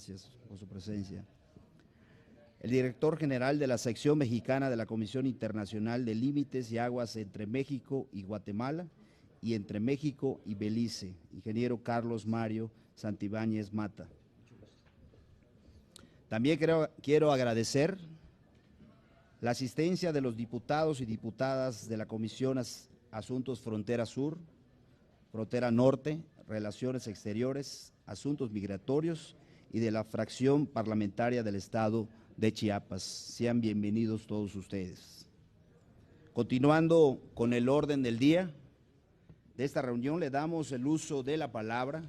Gracias por su presencia. El director general de la sección mexicana de la Comisión Internacional de Límites y Aguas entre México y Guatemala y entre México y Belice, ingeniero Carlos Mario Santibáñez Mata. También quiero agradecer la asistencia de los diputados y diputadas de la Comisión Asuntos Frontera Sur, Frontera Norte, Relaciones Exteriores, Asuntos Migratorios y de la fracción parlamentaria del Estado de Chiapas. Sean bienvenidos todos ustedes. Continuando con el orden del día de esta reunión, le damos el uso de la palabra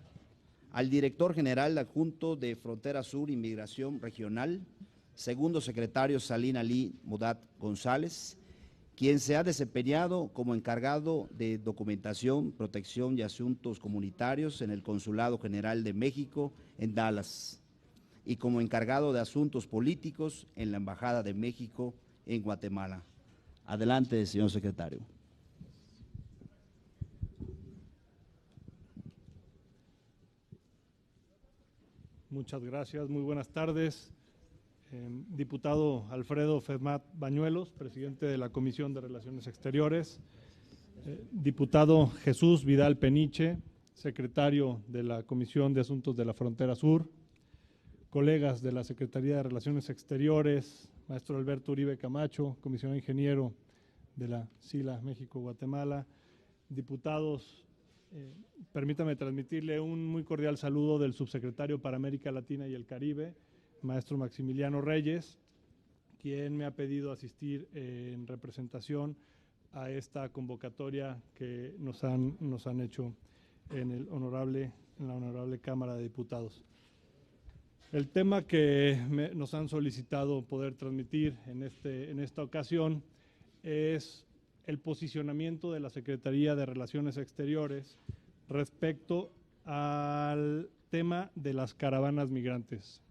al director general adjunto de Frontera Sur y Migración Regional, segundo secretario Salim Ali Modat González, quien se ha desempeñado como encargado de documentación, protección y asuntos comunitarios en el Consulado General de México en Dallas y como encargado de asuntos políticos en la Embajada de México en Guatemala. Adelante, señor secretario. Muchas gracias, muy buenas tardes. Diputado Alfredo Femat Bañuelos, presidente de la Comisión de Relaciones Exteriores. Diputado Jesús Vidal Peniche, secretario de la Comisión de Asuntos de la Frontera Sur. Colegas de la Secretaría de Relaciones Exteriores, maestro Alberto Uribe Camacho, comisionado ingeniero de la SILA México-Guatemala. Diputados, permítame transmitirle un muy cordial saludo del subsecretario para América Latina y el Caribe, maestro Maximiliano Reyes, quien me ha pedido asistir en representación a esta convocatoria que nos han hecho en la honorable Cámara de Diputados. El tema que nos han solicitado poder transmitir en esta ocasión es el posicionamiento de la Secretaría de Relaciones Exteriores respecto al tema de las caravanas migrantes.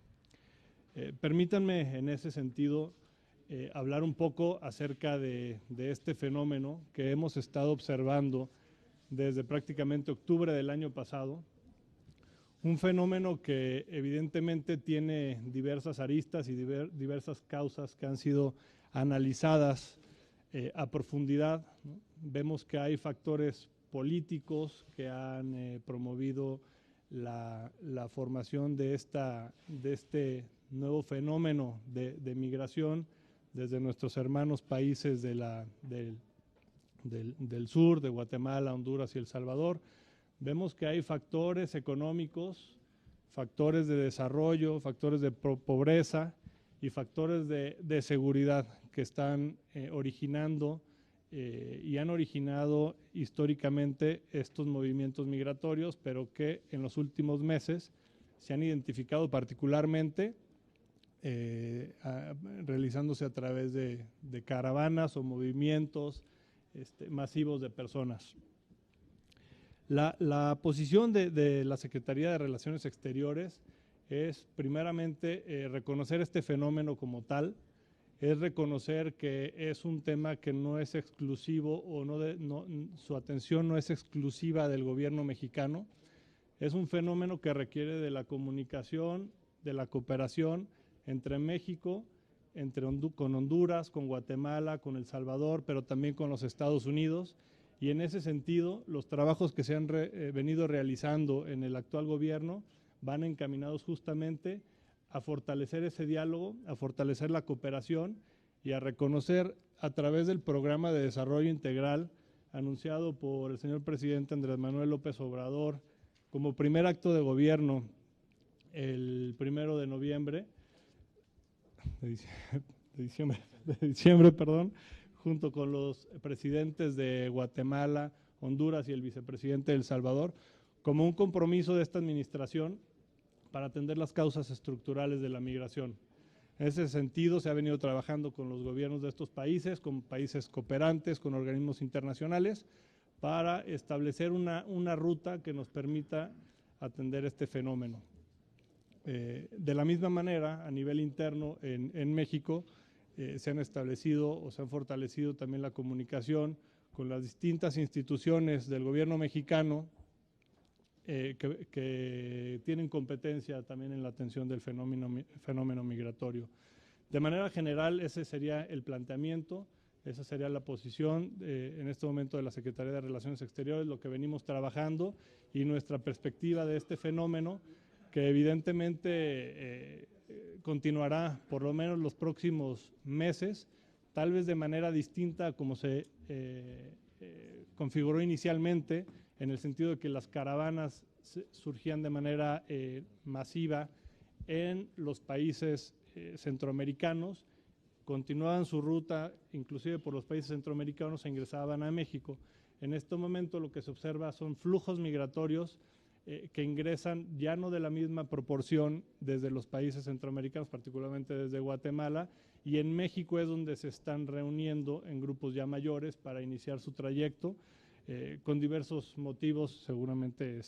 Permítanme en ese sentido hablar un poco acerca de este fenómeno que hemos estado observando desde prácticamente octubre del año pasado. Un fenómeno que evidentemente tiene diversas aristas y diversas causas que han sido analizadas a profundidad, ¿no? Vemos que hay factores políticos que han promovido la formación de este nuevo fenómeno de migración desde nuestros hermanos países del sur, de Guatemala, Honduras y El Salvador. Vemos que hay factores económicos, factores de desarrollo, factores de pobreza y factores de seguridad que están originando y han originado históricamente estos movimientos migratorios, pero que en los últimos meses se han identificado particularmente realizándose a través de caravanas o movimientos masivos de personas. La posición de la Secretaría de Relaciones Exteriores es primeramente reconocer este fenómeno como tal, es reconocer que es un tema que no es exclusivo o su atención no es exclusiva del gobierno mexicano, es un fenómeno que requiere de la comunicación, de la cooperación entre México, con Honduras, con Guatemala, con El Salvador, pero también con los Estados Unidos. Y en ese sentido, los trabajos que se han venido realizando en el actual gobierno van encaminados justamente a fortalecer ese diálogo, a fortalecer la cooperación y a reconocer a través del Programa de Desarrollo Integral anunciado por el señor presidente Andrés Manuel López Obrador como primer acto de gobierno el 1 de noviembre, de diciembre, junto con los presidentes de Guatemala, Honduras y el vicepresidente de El Salvador, como un compromiso de esta administración para atender las causas estructurales de la migración. En ese sentido, se ha venido trabajando con los gobiernos de estos países, con países cooperantes, con organismos internacionales, para establecer una ruta que nos permita atender este fenómeno. De la misma manera, a nivel interno en México, se han establecido o se han fortalecido también la comunicación con las distintas instituciones del gobierno mexicano que tienen competencia también en la atención del fenómeno migratorio. De manera general, ese sería el planteamiento, esa sería la posición en este momento de la Secretaría de Relaciones Exteriores, lo que venimos trabajando y nuestra perspectiva de este fenómeno, que evidentemente continuará por lo menos los próximos meses, tal vez de manera distinta a como se configuró inicialmente, en el sentido de que las caravanas surgían de manera masiva en los países centroamericanos, continuaban su ruta, inclusive por los países centroamericanos, e ingresaban a México. En este momento lo que se observa son flujos migratorios que ingresan ya no de la misma proporción desde los países centroamericanos, particularmente desde Guatemala, y en México es donde se están reuniendo en grupos ya mayores para iniciar su trayecto, con diversos motivos seguramente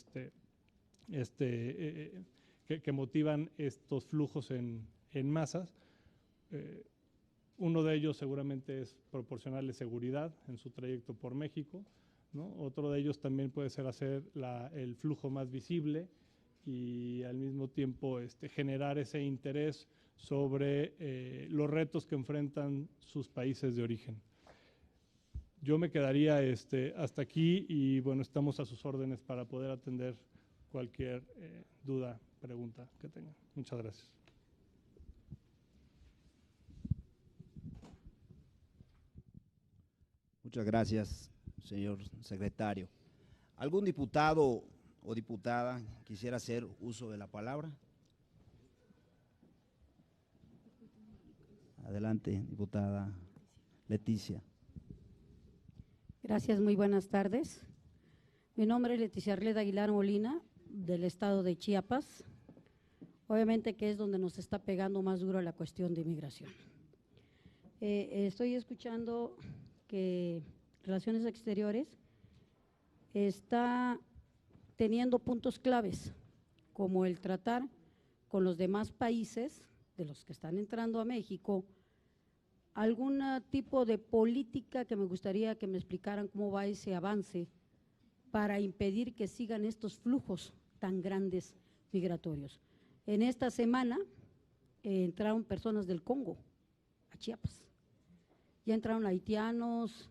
que motivan estos flujos en masas. Uno de ellos seguramente es proporcionarle seguridad en su trayecto por México, ¿no? Otro de ellos también puede ser hacer el flujo más visible y al mismo tiempo generar ese interés sobre los retos que enfrentan sus países de origen. Yo me quedaría hasta aquí y bueno, estamos a sus órdenes para poder atender cualquier duda, pregunta que tengan. Muchas gracias. Muchas gracias, señor secretario. ¿Algún diputado o diputada quisiera hacer uso de la palabra? Adelante, diputada Leticia. Gracias, muy buenas tardes. Mi nombre es Leticia Arleda Aguilar Molina, del estado de Chiapas, obviamente que es donde nos está pegando más duro la cuestión de inmigración. Estoy escuchando que Relaciones Exteriores está teniendo puntos claves, como el tratar con los demás países de los que están entrando a México, algún tipo de política que me gustaría que me explicaran cómo va ese avance para impedir que sigan estos flujos tan grandes migratorios. En esta semana entraron personas del Congo a Chiapas, ya entraron haitianos,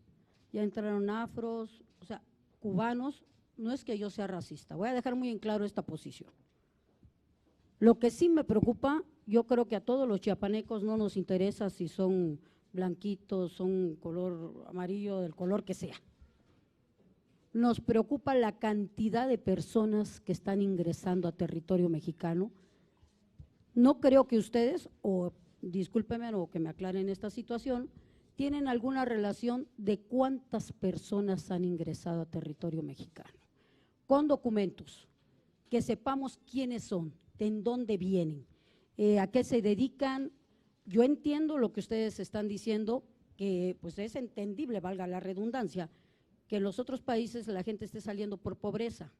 ya entraron afros, o sea, cubanos. No es que yo sea racista, voy a dejar muy en claro esta posición. Lo que sí me preocupa, yo creo que a todos los chiapanecos no nos interesa si son blanquitos, son color amarillo, del color que sea. Nos preocupa la cantidad de personas que están ingresando a territorio mexicano. No creo que ustedes, o discúlpenme o que me aclaren esta situación, tienen alguna relación de cuántas personas han ingresado a territorio mexicano, con documentos, que sepamos quiénes son, de en dónde vienen, a qué se dedican. Yo entiendo lo que ustedes están diciendo, que pues es entendible, valga la redundancia, que en los otros países la gente esté saliendo por pobreza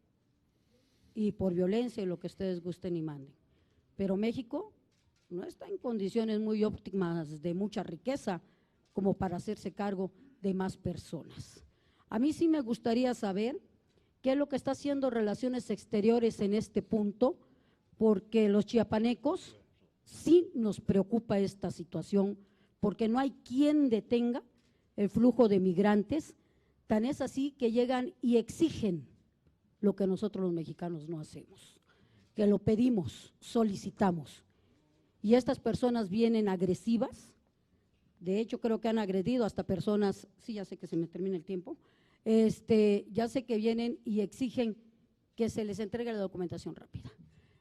y por violencia y lo que ustedes gusten y manden, pero México no está en condiciones muy óptimas de mucha riqueza como para hacerse cargo de más personas. A mí sí me gustaría saber qué es lo que está haciendo Relaciones Exteriores en este punto, porque los chiapanecos sí nos preocupa esta situación, porque no hay quien detenga el flujo de migrantes, tan es así que llegan y exigen lo que nosotros los mexicanos no hacemos, que lo pedimos, solicitamos, y estas personas vienen agresivas. De hecho, creo que han agredido hasta personas, sí, ya sé que se me termina el tiempo, ya sé que vienen y exigen que se les entregue la documentación rápida.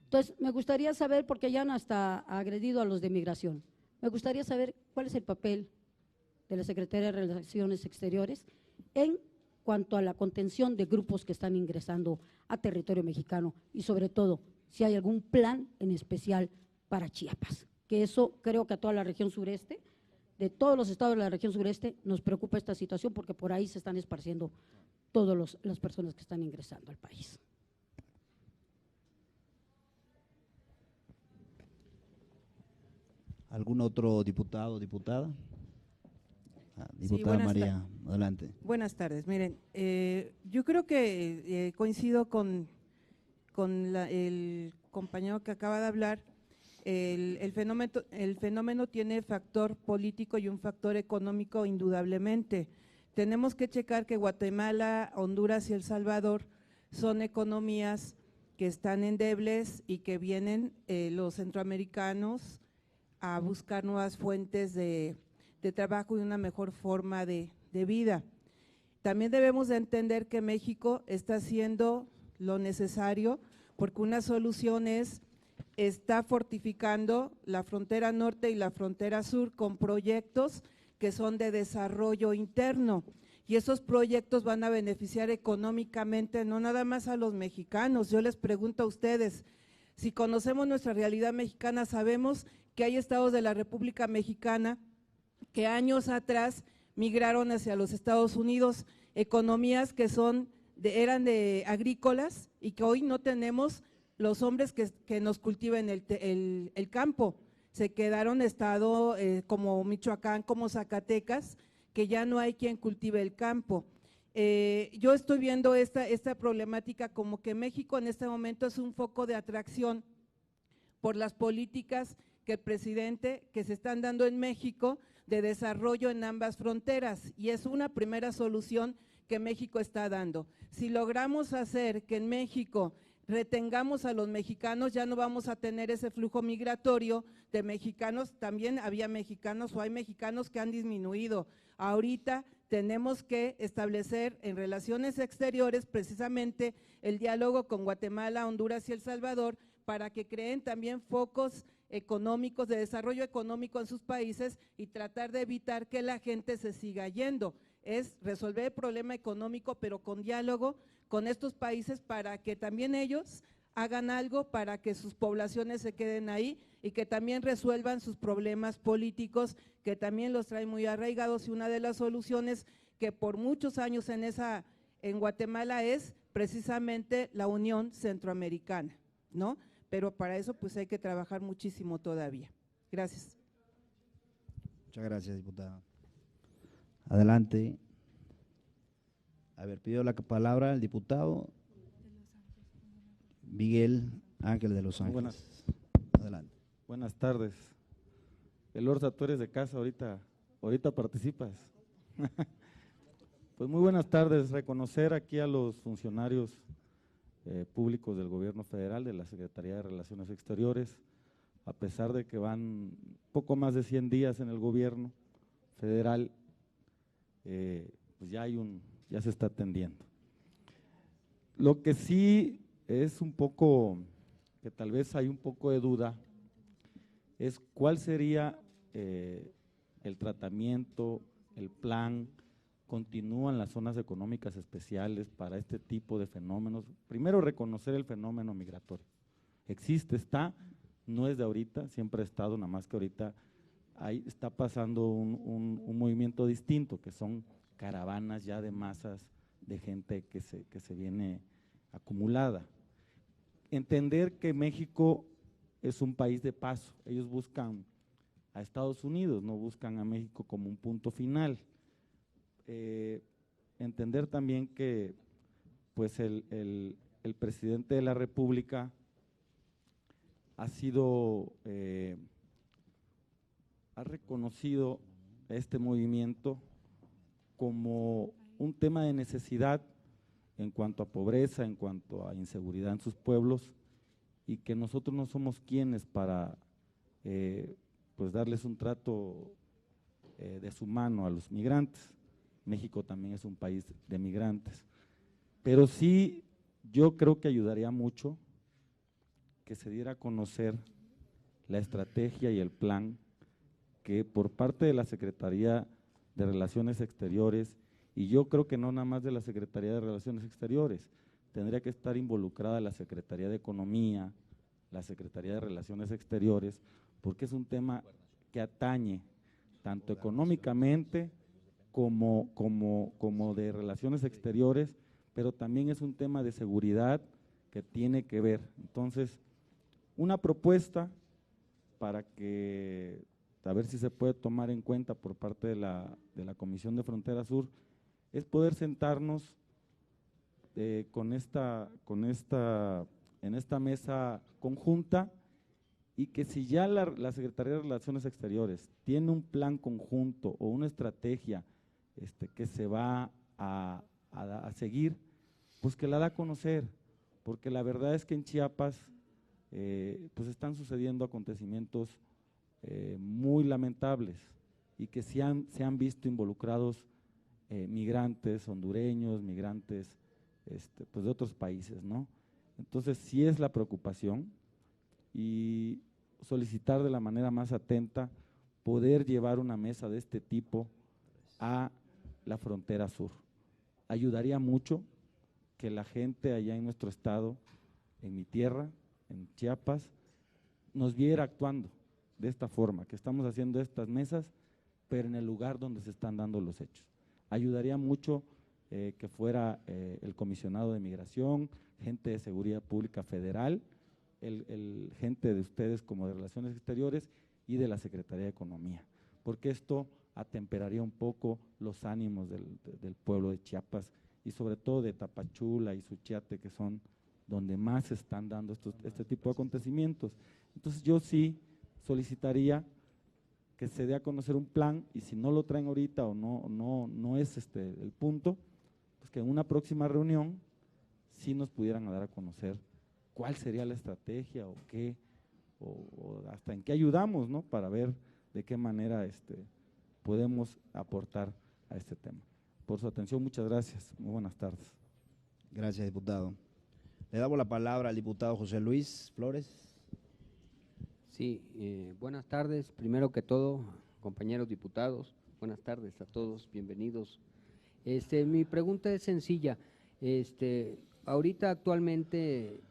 Entonces, me gustaría saber, porque ya han hasta agredido a los de migración, me gustaría saber cuál es el papel de la Secretaría de Relaciones Exteriores en cuanto a la contención de grupos que están ingresando a territorio mexicano y sobre todo, si hay algún plan en especial para Chiapas, que eso creo que a toda la región sureste, de todos los estados de la región sureste, nos preocupa esta situación porque por ahí se están esparciendo todas las personas que están ingresando al país. ¿Algún otro diputado o diputada? Diputada María, adelante. Buenas tardes. Miren, yo creo que coincido con con el compañero que acaba de hablar, el fenómeno tiene factor político y un factor económico indudablemente. Tenemos que checar que Guatemala, Honduras y El Salvador son economías que están endebles y que vienen los centroamericanos a buscar nuevas fuentes de trabajo y una mejor forma de vida. También debemos de entender que México está haciendo lo necesario, porque una solución está fortificando la frontera norte y la frontera sur con proyectos que son de desarrollo interno, y esos proyectos van a beneficiar económicamente no nada más a los mexicanos. Yo les pregunto a ustedes, si conocemos nuestra realidad mexicana, sabemos que hay estados de la República Mexicana que años atrás migraron hacia los Estados Unidos, economías que eran de agrícolas y que hoy no tenemos los hombres que nos cultiven el campo. Se quedaron estado como Michoacán, como Zacatecas, que ya no hay quien cultive el campo. Yo estoy viendo esta problemática como que México en este momento es un foco de atracción por las políticas que se están dando en México de desarrollo en ambas fronteras, y es una primera solución que México está dando. Si logramos hacer que en México retengamos a los mexicanos, ya no vamos a tener ese flujo migratorio de mexicanos. También había mexicanos o hay mexicanos que han disminuido. Ahorita tenemos que establecer en relaciones exteriores precisamente el diálogo con Guatemala, Honduras y El Salvador para que creen también focos económicos, de desarrollo económico en sus países y tratar de evitar que la gente se siga yendo. Es resolver el problema económico, pero con diálogo con estos países para que también ellos hagan algo para que sus poblaciones se queden ahí y que también resuelvan sus problemas políticos, que también los traen muy arraigados, y una de las soluciones que por muchos años en Guatemala es precisamente la Unión Centroamericana, ¿no? Pero para eso pues hay que trabajar muchísimo todavía. Gracias. Muchas gracias, diputada. Adelante. A ver, pidió la palabra el diputado Miguel Ángel de los Ángeles. Adelante. Buenas tardes. Elorza, tú eres de casa, ahorita participas. Pues muy buenas tardes. Reconocer aquí a los funcionarios públicos del gobierno federal, de la Secretaría de Relaciones Exteriores, a pesar de que van poco más de 100 días en el gobierno federal, pues ya se está atendiendo. Lo que sí es un poco, que tal vez hay un poco de duda, es cuál sería el tratamiento, el plan. Continúan las zonas económicas especiales para este tipo de fenómenos. Primero, reconocer el fenómeno migratorio. Existe, está, no es de ahorita, siempre ha estado, nada más que ahorita ahí está pasando un movimiento distinto, que son caravanas ya de masas de gente que se viene acumulada. Entender que México es un país de paso, ellos buscan a Estados Unidos, no buscan a México como un punto final. Entender también que pues el presidente de la República ha reconocido este movimiento como un tema de necesidad en cuanto a pobreza, en cuanto a inseguridad en sus pueblos, y que nosotros no somos quienes para pues darles un trato deshumano a los migrantes. México también es un país de migrantes, pero sí yo creo que ayudaría mucho que se diera a conocer la estrategia y el plan que por parte de la Secretaría de Relaciones Exteriores, y yo creo que no nada más de la Secretaría de Relaciones Exteriores, tendría que estar involucrada la Secretaría de Economía, la Secretaría de Relaciones Exteriores, porque es un tema que atañe tanto económicamente como de relaciones exteriores, pero también es un tema de seguridad que tiene que ver. Entonces, una propuesta para que, a ver si se puede tomar en cuenta por parte de la Comisión de Frontera Sur, es poder sentarnos con esta en esta mesa conjunta, y que si ya la Secretaría de Relaciones Exteriores tiene un plan conjunto o una estrategia que se va a seguir, pues que la da a conocer, porque la verdad es que en Chiapas pues están sucediendo acontecimientos muy lamentables y que se han visto involucrados migrantes hondureños, migrantes pues de otros países, ¿no? Entonces sí es la preocupación, y solicitar de la manera más atenta poder llevar una mesa de este tipo a la frontera sur. Ayudaría mucho que la gente allá en nuestro estado, en mi tierra, en Chiapas, nos viera actuando de esta forma, que estamos haciendo estas mesas, pero en el lugar donde se están dando los hechos. Ayudaría mucho que fuera el comisionado de migración, gente de seguridad pública federal, el gente de ustedes como de Relaciones Exteriores y de la Secretaría de Economía, porque esto atemperaría un poco los ánimos del pueblo de Chiapas y sobre todo de Tapachula y Suchiate, que son donde más se están dando este tipo de acontecimientos. Entonces yo sí solicitaría que se dé a conocer un plan, y si no lo traen ahorita o no es el punto, pues que en una próxima reunión sí nos pudieran dar a conocer cuál sería la estrategia o qué, o hasta en qué ayudamos, ¿no? Para ver de qué manera podemos aportar a este tema. Por su atención, muchas gracias. Muy buenas tardes. Gracias, diputado. Le damos la palabra al diputado José Luis Flores. Sí, buenas tardes. Primero que todo, compañeros diputados, buenas tardes a todos, bienvenidos. Mi pregunta es sencilla. Ahorita actualmente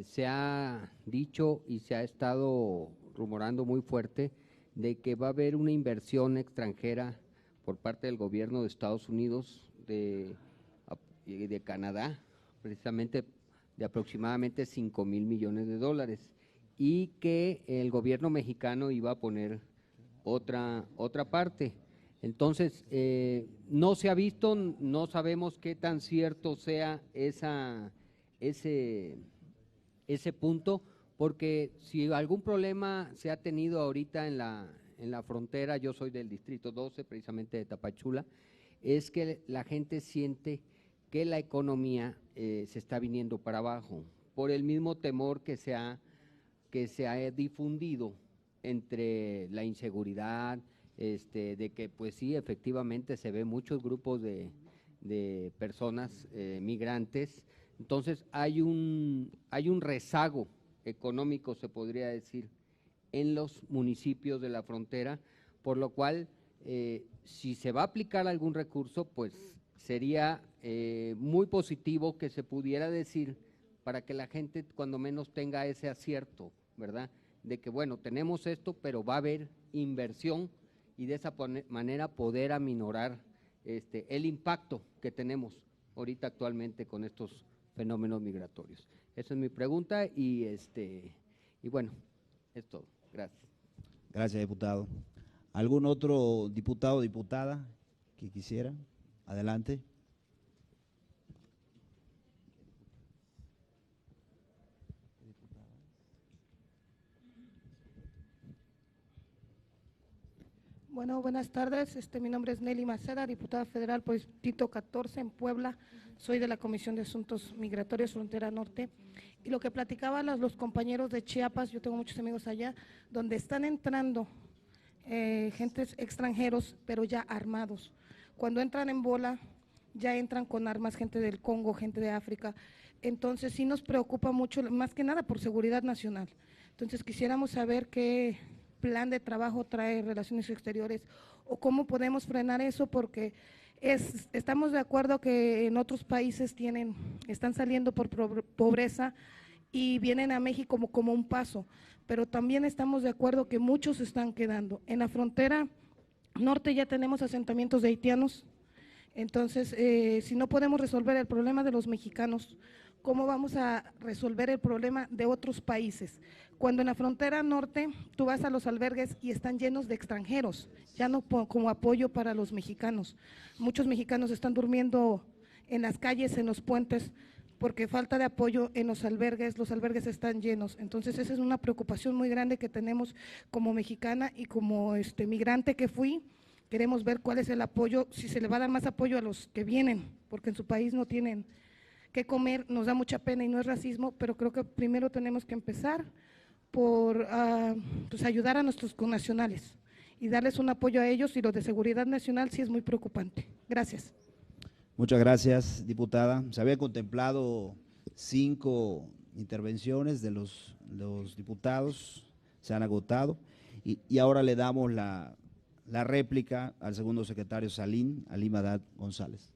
se ha dicho y se ha estado rumorando muy fuerte de que va a haber una inversión extranjera por parte del gobierno de Estados Unidos, de Canadá, precisamente de aproximadamente 5,000 millones de dólares, y que el gobierno mexicano iba a poner otra parte. Entonces, no se ha visto, no sabemos qué tan cierto sea ese punto, porque si algún problema se ha tenido ahorita en la frontera, yo soy del distrito 12, precisamente de Tapachula, es que la gente siente que la economía se está viniendo para abajo, por el mismo temor que se ha difundido entre la inseguridad, de que pues sí, efectivamente se ven muchos grupos de personas migrantes. Entonces hay un rezago económico, se podría decir, en los municipios de la frontera, por lo cual si se va a aplicar algún recurso, pues sería muy positivo que se pudiera decir, para que la gente cuando menos tenga ese acierto, ¿verdad?, de que bueno, tenemos esto, pero va a haber inversión, y de esa manera poder aminorar el impacto que tenemos ahorita actualmente con estos fenómenos migratorios. Esa es mi pregunta, y bueno, es todo. Gracias. Gracias, diputado. ¿Algún otro diputado o diputada que quisiera? Adelante. Bueno, buenas tardes. Mi nombre es Nelly Maceda, diputada federal por Distrito 14 en Puebla. Soy de la Comisión de Asuntos Migratorios Frontera Norte. Y lo que platicaban los compañeros de Chiapas, yo tengo muchos amigos allá, donde están entrando gentes extranjeros, pero ya armados. Cuando entran en bola, ya entran con armas, gente del Congo, gente de África. Entonces sí nos preocupa mucho, más que nada por seguridad nacional. Entonces quisiéramos saber qué plan de trabajo trae Relaciones Exteriores o cómo podemos frenar eso, porque estamos de acuerdo que en otros países están saliendo por pobreza y vienen a México como un paso, pero también estamos de acuerdo que muchos se están quedando. En la frontera norte ya tenemos asentamientos de haitianos, entonces si no podemos resolver el problema de los mexicanos, ¿cómo vamos a resolver el problema de otros países? Cuando en la frontera norte tú vas a los albergues y están llenos de extranjeros, ya no como apoyo para los mexicanos. Muchos mexicanos están durmiendo en las calles, en los puentes, porque falta de apoyo en los albergues están llenos. Entonces esa es una preocupación muy grande que tenemos como mexicana y como migrante que fui. Queremos ver cuál es el apoyo, si se le va a dar más apoyo a los que vienen, porque en su país no tienen qué comer, nos da mucha pena y no es racismo, pero creo que primero tenemos que empezar por pues ayudar a nuestros connacionales y darles un apoyo a ellos, y lo de seguridad nacional sí es muy preocupante. Gracias. Muchas gracias, diputada. Se habían contemplado 5 intervenciones de los diputados, se han agotado, y ahora le damos la réplica al segundo secretario Salim Haddad González.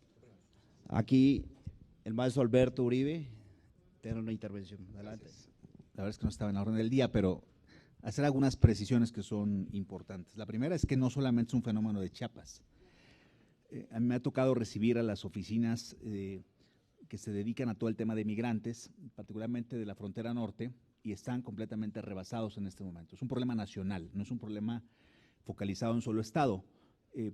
Aquí el maestro Alberto Uribe tiene una intervención. Adelante. La verdad es que no estaba en la orden del día, pero hacer algunas precisiones que son importantes. La primera es que no solamente es un fenómeno de Chiapas. A mí me ha tocado recibir a las oficinas que se dedican a todo el tema de migrantes, particularmente de la frontera norte, y están completamente rebasados en este momento. Es un problema nacional, no es un problema focalizado en un solo estado,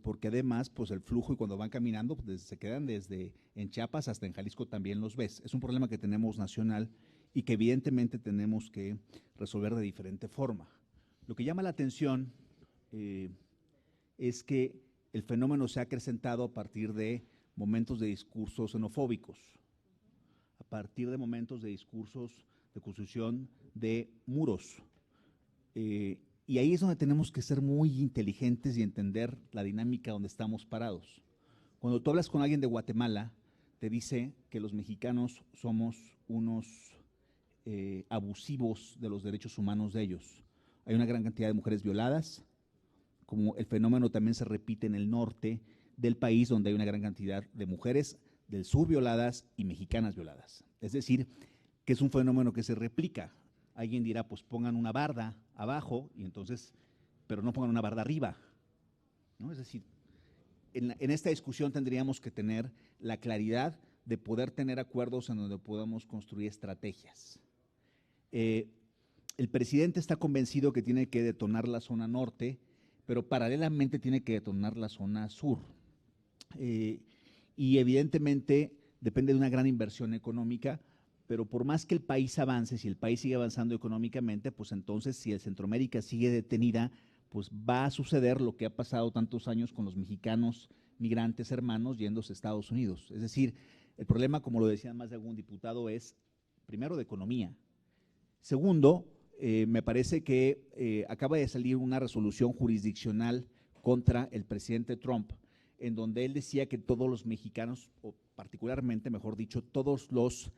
porque además, pues el flujo, y cuando van caminando, pues se quedan desde en Chiapas hasta en Jalisco también los ves. Es un problema que tenemos nacional y que evidentemente tenemos que resolver de diferente forma. Lo que llama la atención es que el fenómeno se ha acrecentado a partir de momentos de discursos xenofóbicos, a partir de momentos de discursos de construcción de muros. Y ahí es donde tenemos que ser muy inteligentes y entender la dinámica donde estamos parados. Cuando tú hablas con alguien de Guatemala, te dice que los mexicanos somos unos abusivos de los derechos humanos de ellos. Hay una gran cantidad de mujeres violadas, como el fenómeno también se repite en el norte del país, donde hay una gran cantidad de mujeres del sur violadas y mexicanas violadas. Es decir, que es un fenómeno que se replica. Alguien dirá, pues pongan una barda abajo, y entonces, pero no pongan una barda arriba, ¿no? Es decir, en esta discusión tendríamos que tener la claridad de poder tener acuerdos en donde podamos construir estrategias. El presidente está convencido que tiene que detonar la zona norte, pero paralelamente tiene que detonar la zona sur. Y evidentemente depende de una gran inversión económica, pero por más que el país avance, si el país sigue avanzando económicamente, pues entonces si el Centroamérica sigue detenida, pues va a suceder lo que ha pasado tantos años con los mexicanos migrantes hermanos yéndose a Estados Unidos. Es decir, el problema, como lo decía más de algún diputado, es primero de economía. Segundo, me parece que acaba de salir una resolución jurisdiccional contra el presidente Trump, en donde él decía que todos los mexicanos, o particularmente, mejor dicho, todos los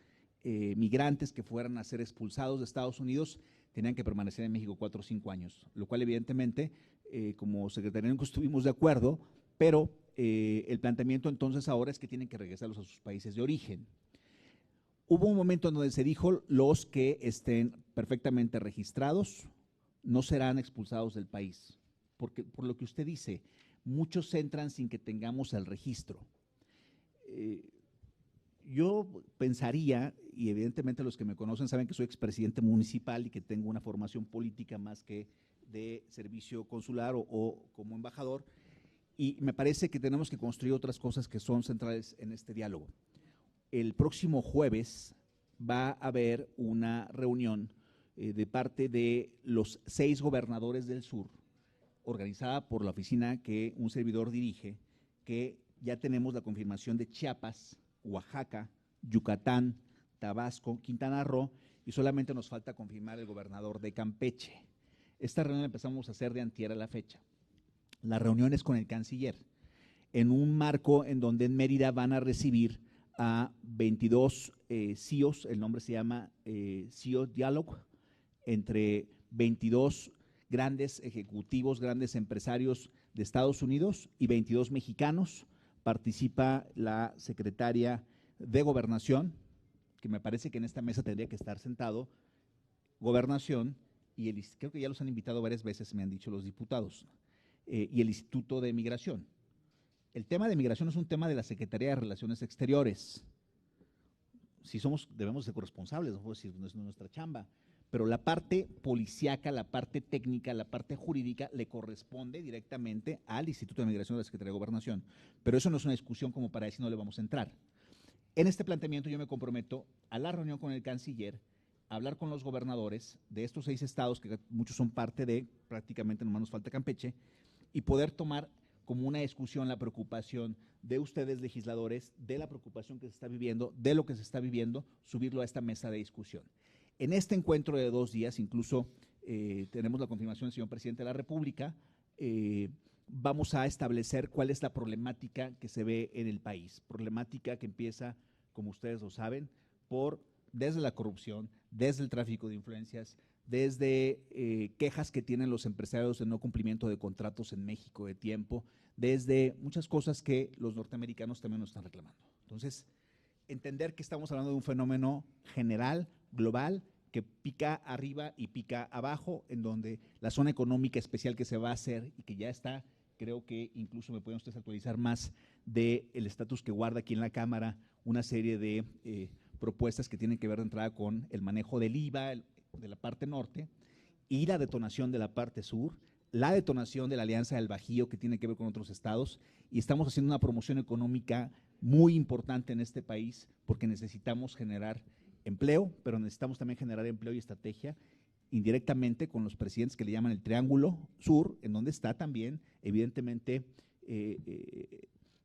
migrantes que fueran a ser expulsados de Estados Unidos tenían que permanecer en México 4 o 5 años, lo cual evidentemente como secretaría estuvimos de acuerdo, pero el planteamiento entonces ahora es que tienen que regresarlos a sus países de origen. Hubo un momento en donde se dijo los que estén perfectamente registrados no serán expulsados del país, porque por lo que usted dice, muchos entran sin que tengamos el registro. Yo pensaría, y evidentemente los que me conocen saben que soy expresidente municipal y que tengo una formación política más que de servicio consular o como embajador, y me parece que tenemos que construir otras cosas que son centrales en este diálogo. El próximo jueves va a haber una reunión de parte de los 6 gobernadores del sur, organizada por la oficina que un servidor dirige, que ya tenemos la confirmación de Chiapas, Oaxaca, Yucatán, Tabasco, Quintana Roo, y solamente nos falta confirmar el gobernador de Campeche. Esta reunión la empezamos a hacer de antier a la fecha. La reunión es con el canciller, en un marco en donde en Mérida van a recibir a 22 CEOs, el nombre se llama CEO Dialogue, entre 22 grandes ejecutivos, grandes empresarios de Estados Unidos y 22 mexicanos. Participa la secretaria de Gobernación, que me parece que en esta mesa tendría que estar sentado, Gobernación, y creo que ya los han invitado varias veces, me han dicho los diputados, y el Instituto de Migración. El tema de migración es un tema de la Secretaría de Relaciones Exteriores. Si debemos ser corresponsables, no puedo decir, no es nuestra chamba, pero la parte policíaca, la parte técnica, la parte jurídica le corresponde directamente al Instituto de Migración de la Secretaría de Gobernación. Pero eso no es una discusión como para decir no le vamos a entrar. En este planteamiento yo me comprometo a la reunión con el canciller, a hablar con los gobernadores de estos 6 estados, que muchos son parte de, prácticamente nomás nos falta Campeche, y poder tomar como una discusión la preocupación de ustedes legisladores, de la preocupación que se está viviendo, de lo que se está viviendo, subirlo a esta mesa de discusión. En este encuentro de 2 días, incluso tenemos la confirmación del señor presidente de la República, vamos a establecer cuál es la problemática que se ve en el país, problemática que empieza, como ustedes lo saben, desde la corrupción, desde el tráfico de influencias, desde quejas que tienen los empresarios de no cumplimiento de contratos en México de tiempo, desde muchas cosas que los norteamericanos también nos están reclamando. Entonces, entender que estamos hablando de un fenómeno general, global, que pica arriba y pica abajo, en donde la zona económica especial que se va a hacer y que ya está, creo que incluso me pueden ustedes actualizar más del estatus que guarda aquí en la Cámara una serie de propuestas que tienen que ver de entrada con el manejo del IVA de la parte norte y la detonación de la parte sur, la detonación de la Alianza del Bajío que tiene que ver con otros estados, y estamos haciendo una promoción económica muy importante en este país porque necesitamos generar empleo, pero necesitamos también generar empleo y estrategia indirectamente con los presidentes que le llaman el Triángulo Sur, en donde está también, evidentemente,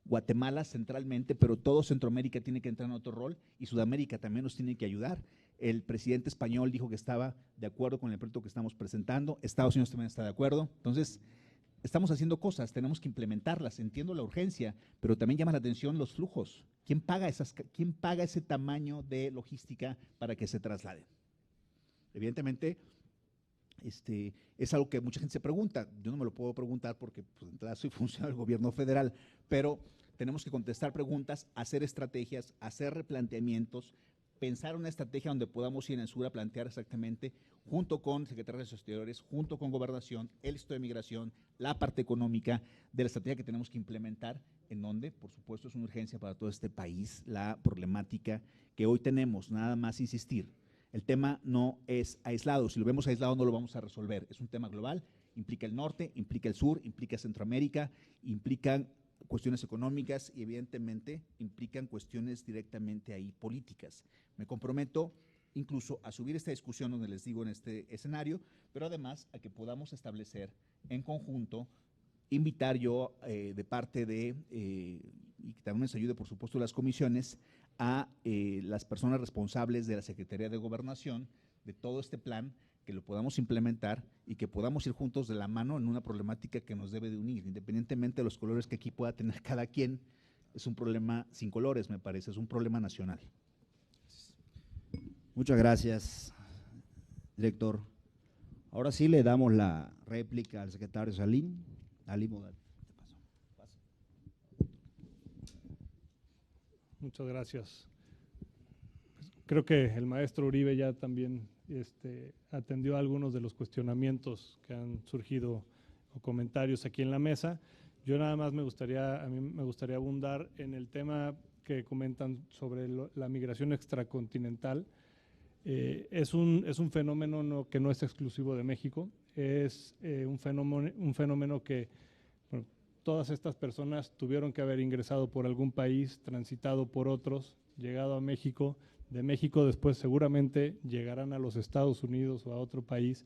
Guatemala centralmente, pero todo Centroamérica tiene que entrar en otro rol y Sudamérica también nos tiene que ayudar. El presidente español dijo que estaba de acuerdo con el proyecto que estamos presentando, Estados Unidos también está de acuerdo, entonces estamos haciendo cosas, tenemos que implementarlas, entiendo la urgencia, pero también llama la atención los flujos. ¿Quién paga ese tamaño de logística para que se trasladen? Evidentemente, es algo que mucha gente se pregunta. Yo no me lo puedo preguntar porque pues, de entrada soy funcionario del gobierno federal, pero tenemos que contestar preguntas, hacer estrategias, hacer replanteamientos, pensar una estrategia donde podamos ir en el sur a plantear exactamente, junto con secretarios de Relaciones Exteriores, junto con Gobernación, el Instituto de Migración, la parte económica de la estrategia que tenemos que implementar, en donde, por supuesto, es una urgencia para todo este país la problemática que hoy tenemos, nada más insistir. El tema no es aislado, si lo vemos aislado no lo vamos a resolver, es un tema global, implica el norte, implica el sur, implica Centroamérica, implican cuestiones económicas y evidentemente implican cuestiones directamente ahí políticas. Me comprometo incluso a subir esta discusión donde les digo en este escenario, pero además a que podamos establecer en conjunto, invitar yo de parte de, y que también nos ayude por supuesto las comisiones, a las personas responsables de la Secretaría de Gobernación de todo este plan, que lo podamos implementar y que podamos ir juntos de la mano en una problemática que nos debe de unir, independientemente de los colores que aquí pueda tener cada quien. Es un problema sin colores, me parece, es un problema nacional. Muchas gracias, director. Ahora sí le damos la réplica al secretario Salim. Muchas gracias. Creo que el maestro Uribe ya también atendió a algunos de los cuestionamientos que han surgido o comentarios aquí en la mesa. Yo nada más a mí me gustaría abundar en el tema que comentan sobre la migración extracontinental. Es un fenómeno que no es exclusivo de México, es un fenómeno que bueno, todas estas personas tuvieron que haber ingresado por algún país, transitado por otros, llegado a México. De México después seguramente llegarán a los Estados Unidos o a otro país.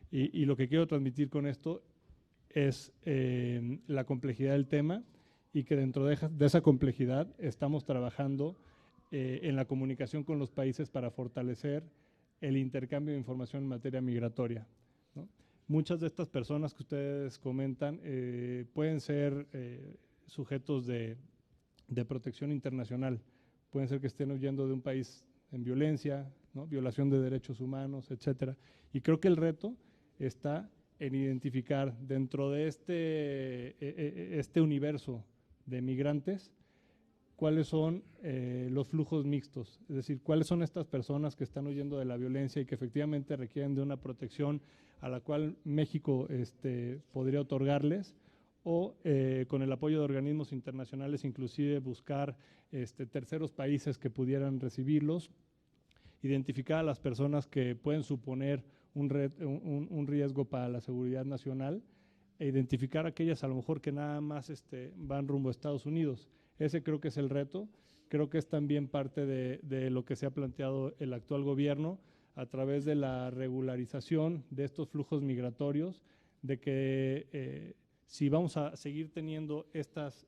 Y lo que quiero transmitir con esto es la complejidad del tema y que dentro de esa complejidad estamos trabajando en la comunicación con los países para fortalecer el intercambio de información en materia migratoria, ¿no? Muchas de estas personas que ustedes comentan pueden ser sujetos de protección internacional. Pueden ser que estén huyendo de un país en violencia, ¿no? Violación de derechos humanos, etcétera. Y creo que el reto está en identificar dentro de este universo de migrantes cuáles son los flujos mixtos, es decir, cuáles son estas personas que están huyendo de la violencia y que efectivamente requieren de una protección a la cual México podría otorgarles, o con el apoyo de organismos internacionales, inclusive buscar terceros países que pudieran recibirlos, identificar a las personas que pueden suponer un riesgo para la seguridad nacional e identificar a aquellas a lo mejor que nada más van rumbo a Estados Unidos. Ese creo que es el reto creo que es también parte de lo que se ha planteado el actual gobierno a través de la regularización de estos flujos migratorios, de que si vamos a seguir teniendo estos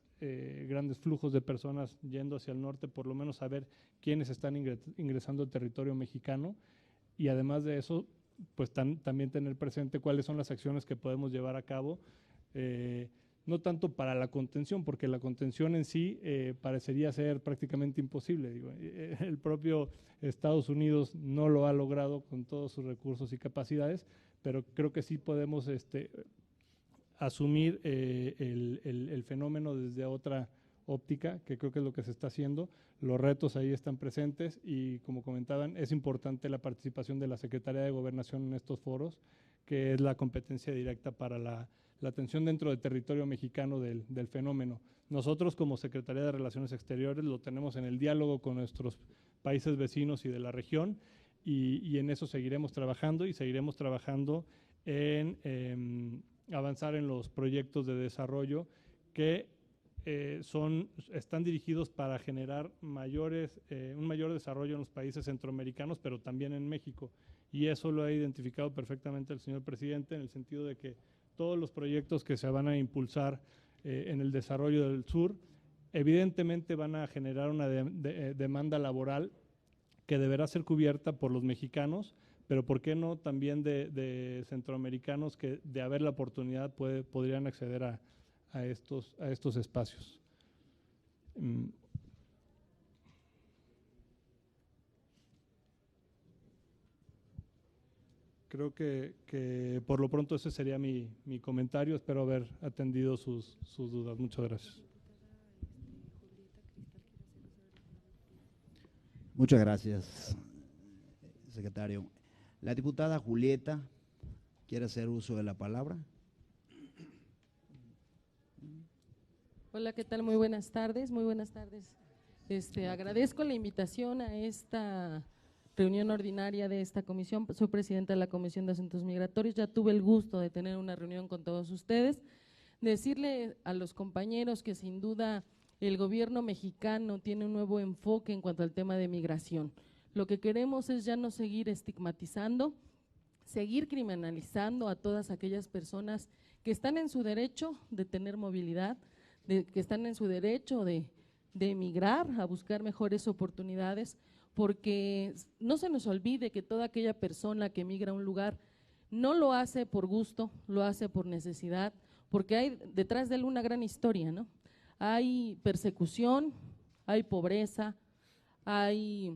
grandes flujos de personas yendo hacia el norte, por lo menos saber quiénes están ingresando al territorio mexicano, y además de eso, pues también tener presente cuáles son las acciones que podemos llevar a cabo, no tanto para la contención, porque la contención en sí parecería ser prácticamente imposible. Digo, el propio Estados Unidos no lo ha logrado con todos sus recursos y capacidades, pero creo que sí podemos asumir el fenómeno desde otra óptica, que creo que es lo que se está haciendo. Los retos ahí están presentes y, como comentaban, es importante la participación de la Secretaría de Gobernación en estos foros, que es la competencia directa para la atención dentro del territorio mexicano del fenómeno. Nosotros, como Secretaría de Relaciones Exteriores, lo tenemos en el diálogo con nuestros países vecinos y de la región, y en eso seguiremos trabajando, y seguiremos trabajando en avanzar en los proyectos de desarrollo que están dirigidos para generar un mayor desarrollo en los países centroamericanos, pero también en México. Y eso lo ha identificado perfectamente el señor presidente, en el sentido de que todos los proyectos que se van a impulsar en el desarrollo del sur, evidentemente van a generar una demanda laboral que deberá ser cubierta por los mexicanos, pero ¿por qué no también de centroamericanos que, de haber la oportunidad, podrían acceder a estos espacios? Creo que por lo pronto ese sería mi comentario. Espero haber atendido sus dudas. Muchas gracias. Muchas gracias, secretario. La diputada Julieta quiere hacer uso de la palabra. Hola, ¿qué tal? Muy buenas tardes, muy buenas tardes. Agradezco la invitación a esta reunión ordinaria de esta comisión. Soy presidenta de la Comisión de Asuntos Migratorios, ya tuve el gusto de tener una reunión con todos ustedes. Decirle a los compañeros que sin duda el gobierno mexicano tiene un nuevo enfoque en cuanto al tema de migración. Lo que queremos es ya no seguir estigmatizando, seguir criminalizando a todas aquellas personas que están en su derecho de tener movilidad, que están en su derecho de emigrar a buscar mejores oportunidades, porque no se nos olvide que toda aquella persona que emigra a un lugar no lo hace por gusto, lo hace por necesidad, porque hay detrás de él una gran historia, ¿no? Hay persecución, hay pobreza, hay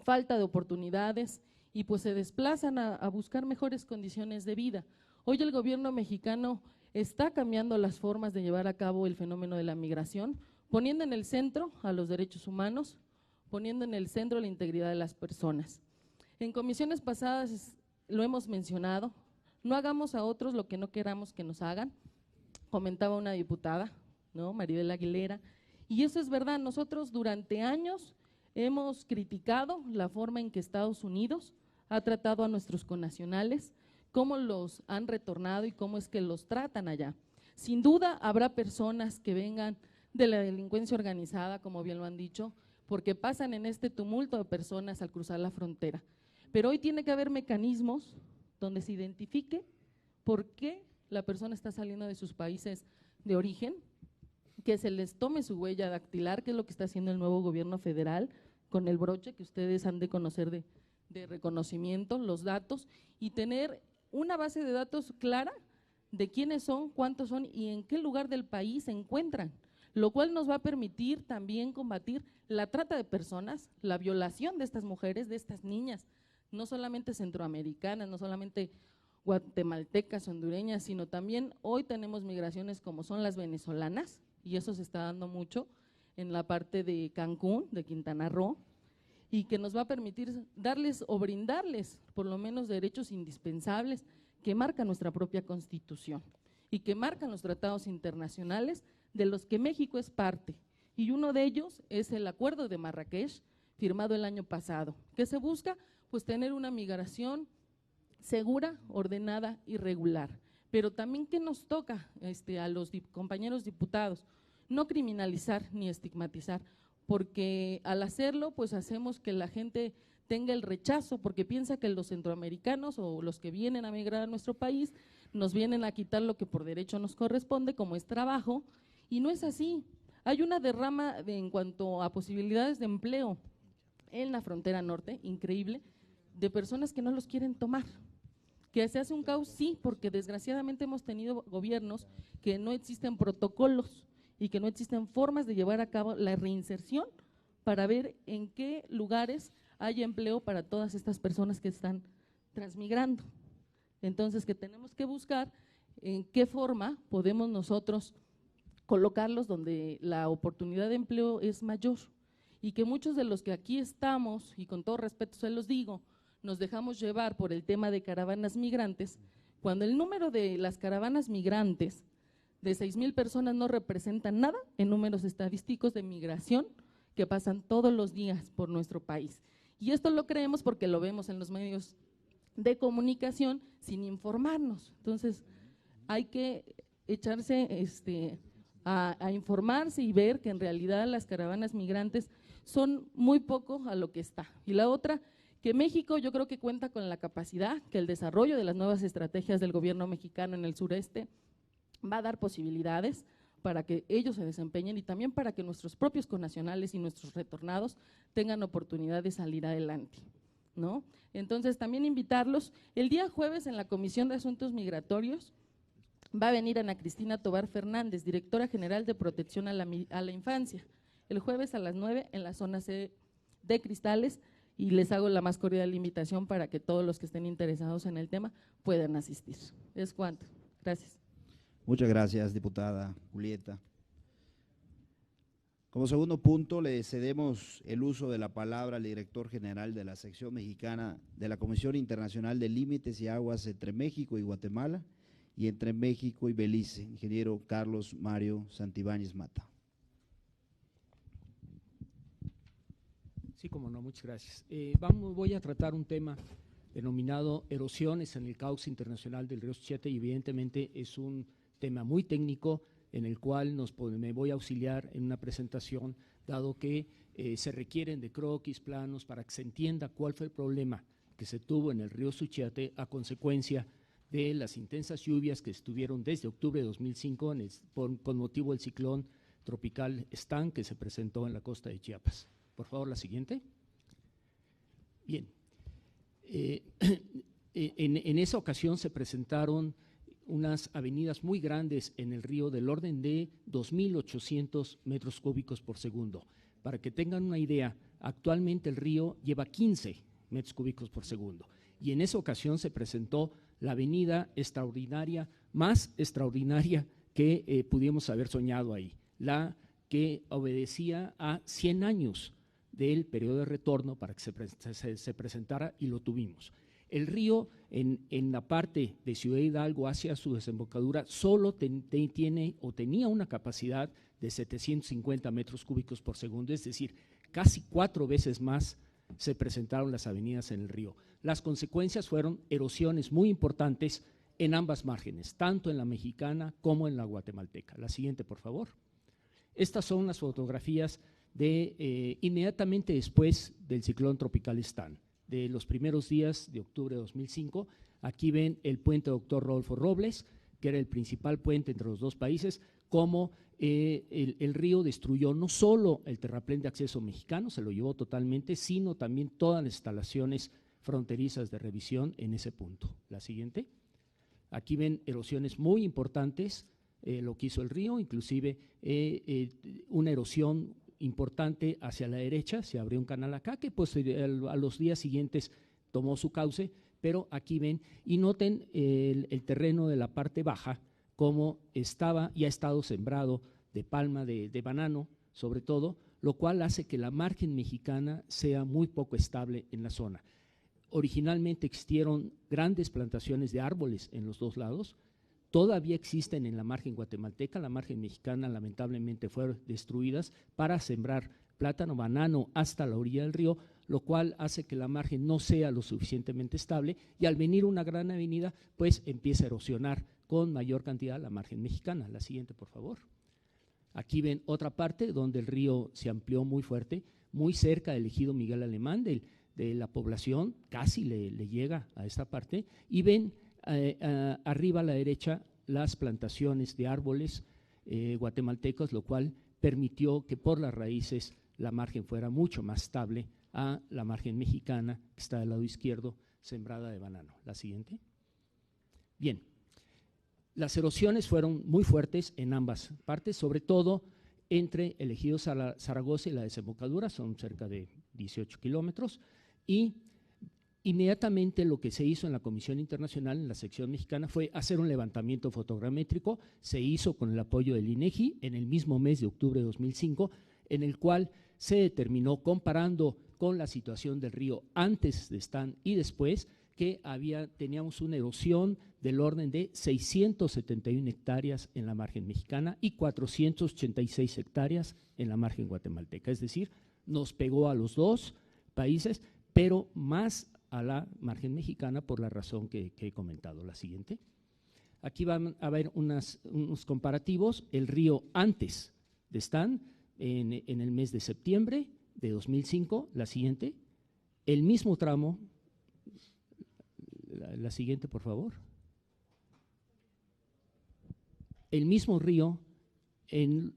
falta de oportunidades, y pues se desplazan a buscar mejores condiciones de vida. Hoy el gobierno mexicano está cambiando las formas de llevar a cabo el fenómeno de la migración, poniendo en el centro a los derechos humanos, poniendo en el centro la integridad de las personas. En comisiones pasadas lo hemos mencionado, no hagamos a otros lo que no queramos que nos hagan, comentaba una diputada, ¿no?, Maribel Aguilera, y eso es verdad. Nosotros durante años hemos criticado la forma en que Estados Unidos ha tratado a nuestros connacionales, cómo los han retornado y cómo es que los tratan allá. Sin duda habrá personas que vengan de la delincuencia organizada, como bien lo han dicho, porque pasan en este tumulto de personas al cruzar la frontera. Pero hoy tiene que haber mecanismos donde se identifique por qué la persona está saliendo de sus países de origen, que se les tome su huella dactilar, que es lo que está haciendo el nuevo gobierno federal con el broche que ustedes han de conocer de reconocimiento, los datos, y tener una base de datos clara de quiénes son, cuántos son y en qué lugar del país se encuentran, lo cual nos va a permitir también combatir la trata de personas, la violación de estas mujeres, de estas niñas, no solamente centroamericanas, no solamente guatemaltecas, hondureñas, sino también hoy tenemos migraciones como son las venezolanas, y eso se está dando mucho en la parte de Cancún, de Quintana Roo, y que nos va a permitir darles o brindarles por lo menos derechos indispensables que marca nuestra propia Constitución y que marcan los tratados internacionales de los que México es parte, y uno de ellos es el Acuerdo de Marrakech, firmado el año pasado, que se busca pues tener una migración segura, ordenada y regular, pero también que nos toca a los compañeros diputados no criminalizar ni estigmatizar, porque al hacerlo, pues hacemos que la gente tenga el rechazo, porque piensa que los centroamericanos o los que vienen a migrar a nuestro país nos vienen a quitar lo que por derecho nos corresponde, como es trabajo, y no es así. Hay una derrama en cuanto a posibilidades de empleo en la frontera norte, increíble, de personas que no los quieren tomar. ¿Que se hace un caos? Sí, porque desgraciadamente hemos tenido gobiernos que no existen protocolos y que no existen formas de llevar a cabo la reinserción para ver en qué lugares hay empleo para todas estas personas que están transmigrando. Entonces, que tenemos que buscar en qué forma podemos nosotros colocarlos donde la oportunidad de empleo es mayor, y que muchos de los que aquí estamos, y con todo respeto se los digo, nos dejamos llevar por el tema de caravanas migrantes, cuando el número de las caravanas migrantes de 6,000 personas no representan nada en números estadísticos de migración que pasan todos los días por nuestro país. Y esto lo creemos porque lo vemos en los medios de comunicación sin informarnos. Entonces, hay que echarse a informarse y ver que en realidad las caravanas migrantes son muy poco a lo que está. Y la otra, que México yo creo que cuenta con la capacidad, que el desarrollo de las nuevas estrategias del gobierno mexicano en el sureste va a dar posibilidades para que ellos se desempeñen y también para que nuestros propios connacionales y nuestros retornados tengan oportunidad de salir adelante, ¿no? Entonces, también invitarlos, el día jueves en la Comisión de Asuntos Migratorios va a venir Ana Cristina Tobar Fernández, directora general de Protección a la Infancia, el jueves a las 9 en la zona C de Cristales, y les hago la más cordial invitación para que todos los que estén interesados en el tema puedan asistir. Es cuanto. Gracias. Muchas gracias, diputada Julieta. Como segundo punto, le cedemos el uso de la palabra al director general de la sección mexicana de la Comisión Internacional de Límites y Aguas entre México y Guatemala y entre México y Belice, ingeniero Carlos Mario Santibáñez Mata. Sí, como no, muchas gracias. Voy a tratar un tema denominado erosiones en el cauce internacional del río Suchiate, y evidentemente es un tema muy técnico en el cual me voy a auxiliar en una presentación, dado que se requieren de croquis, planos, para que se entienda cuál fue el problema que se tuvo en el río Suchiate a consecuencia de las intensas lluvias que estuvieron desde octubre de 2005 con motivo del ciclón tropical Stan que se presentó en la costa de Chiapas. Por favor, la siguiente. Bien. En esa ocasión se presentaron unas avenidas muy grandes en el río del orden de 2.800 metros cúbicos por segundo. Para que tengan una idea, actualmente el río lleva 15 metros cúbicos por segundo. Y en esa ocasión se presentó la avenida extraordinaria, más extraordinaria que pudimos haber soñado ahí, la que obedecía a 100 años del periodo de retorno para que se presentara, y lo tuvimos. El río en la parte de Ciudad Hidalgo hacia su desembocadura solo tenía una capacidad de 750 metros cúbicos por segundo, es decir, casi 4 veces más se presentaron las avenidas en el río. Las consecuencias fueron erosiones muy importantes en ambas márgenes, tanto en la mexicana como en la guatemalteca. La siguiente, por favor. Estas son las fotografías de inmediatamente después del ciclón tropical Stan, de los primeros días de octubre de 2005. Aquí ven el puente Doctor Rodolfo Robles, que era el principal puente entre los dos países, cómo el río destruyó no solo el terraplén de acceso mexicano, se lo llevó totalmente, sino también todas las instalaciones fronterizas de revisión en ese punto. La siguiente. Aquí ven erosiones muy importantes, lo que hizo el río, inclusive una erosión importante hacia la derecha, se abrió un canal acá que pues a los días siguientes tomó su cauce, pero aquí ven y noten el terreno de la parte baja, como estaba y ha estado sembrado de palma de banano, sobre todo, lo cual hace que la margen mexicana sea muy poco estable en la zona. Originalmente existieron grandes plantaciones de árboles en los dos lados, todavía existen en la margen guatemalteca, la margen mexicana lamentablemente fueron destruidas para sembrar plátano, banano hasta la orilla del río, lo cual hace que la margen no sea lo suficientemente estable, y al venir una gran avenida pues empieza a erosionar con mayor cantidad la margen mexicana. La siguiente, por favor. Aquí ven otra parte donde el río se amplió muy fuerte, muy cerca del ejido Miguel Alemán, de la población, casi le llega a esta parte, y ven arriba a la derecha las plantaciones de árboles guatemaltecos, lo cual permitió que por las raíces la margen fuera mucho más estable a la margen mexicana, que está del lado izquierdo, sembrada de banano. La siguiente. Bien, las erosiones fueron muy fuertes en ambas partes, sobre todo entre el ejido Zaragoza y la desembocadura, son cerca de 18 kilómetros, y inmediatamente lo que se hizo en la Comisión Internacional, en la sección mexicana, fue hacer un levantamiento fotogramétrico. Se hizo con el apoyo del INEGI en el mismo mes de octubre de 2005, en el cual se determinó, comparando con la situación del río antes de Stan y después, que teníamos una erosión del orden de 671 hectáreas en la margen mexicana y 486 hectáreas en la margen guatemalteca. Es decir, nos pegó a los dos países, pero más a la margen mexicana por la razón que he comentado. La siguiente. Aquí van a ver unos comparativos. El río antes de Stan, en el mes de septiembre de 2005, la siguiente. El mismo tramo, la siguiente por favor. El mismo río en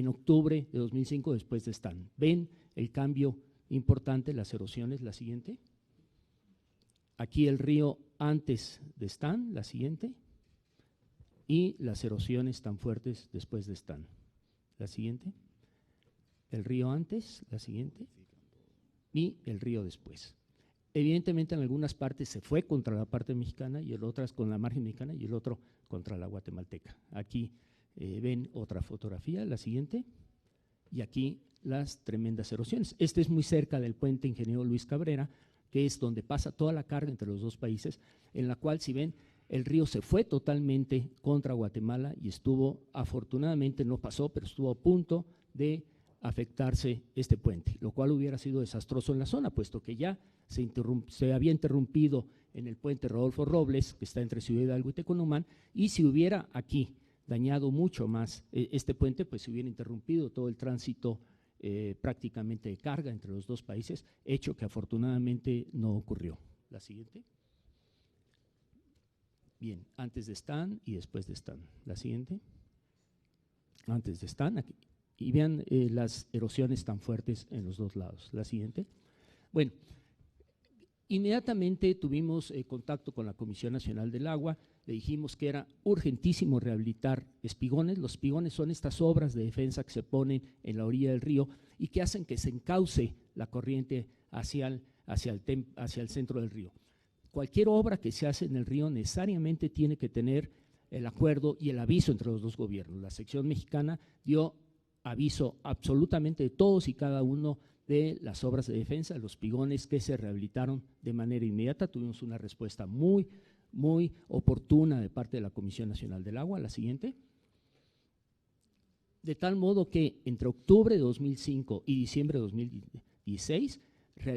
octubre de 2005 después de Stan. ¿Ven el cambio importante, las erosiones? La siguiente. Aquí el río antes de Stan, la siguiente, y las erosiones tan fuertes después de Stan. La siguiente. El río antes, la siguiente, y el río después. Evidentemente en algunas partes se fue contra la parte mexicana y en otras con la margen mexicana y el otro contra la guatemalteca. Aquí ven otra fotografía, la siguiente, y aquí las tremendas erosiones. Este es muy cerca del puente Ingeniero Luis Cabrera, que es donde pasa toda la carga entre los dos países, en la cual, si ven, el río se fue totalmente contra Guatemala y estuvo, afortunadamente no pasó, pero estuvo a punto de afectarse este puente, lo cual hubiera sido desastroso en la zona, puesto que ya se había interrumpido en el puente Rodolfo Robles, que está entre Ciudad Hidalgo y Tecomumán, y si hubiera aquí dañado mucho más este puente, pues se hubiera interrumpido todo el tránsito prácticamente de carga entre los dos países, hecho que afortunadamente no ocurrió. La siguiente. Bien, antes de Stan y después de Stan. La siguiente. Antes de Stan, aquí. Y vean las erosiones tan fuertes en los dos lados. La siguiente. Bueno, inmediatamente tuvimos contacto con la Comisión Nacional del Agua, le dijimos que era urgentísimo rehabilitar espigones. Los espigones son estas obras de defensa que se ponen en la orilla del río y que hacen que se encauce la corriente hacia el centro del río. Cualquier obra que se hace en el río necesariamente tiene que tener el acuerdo y el aviso entre los dos gobiernos. La sección mexicana dio aviso absolutamente de todos y cada uno de las obras de defensa, los espigones que se rehabilitaron de manera inmediata. Tuvimos una respuesta muy oportuna de parte de la Comisión Nacional del Agua. La siguiente. De tal modo que entre octubre de 2005 y diciembre de 2016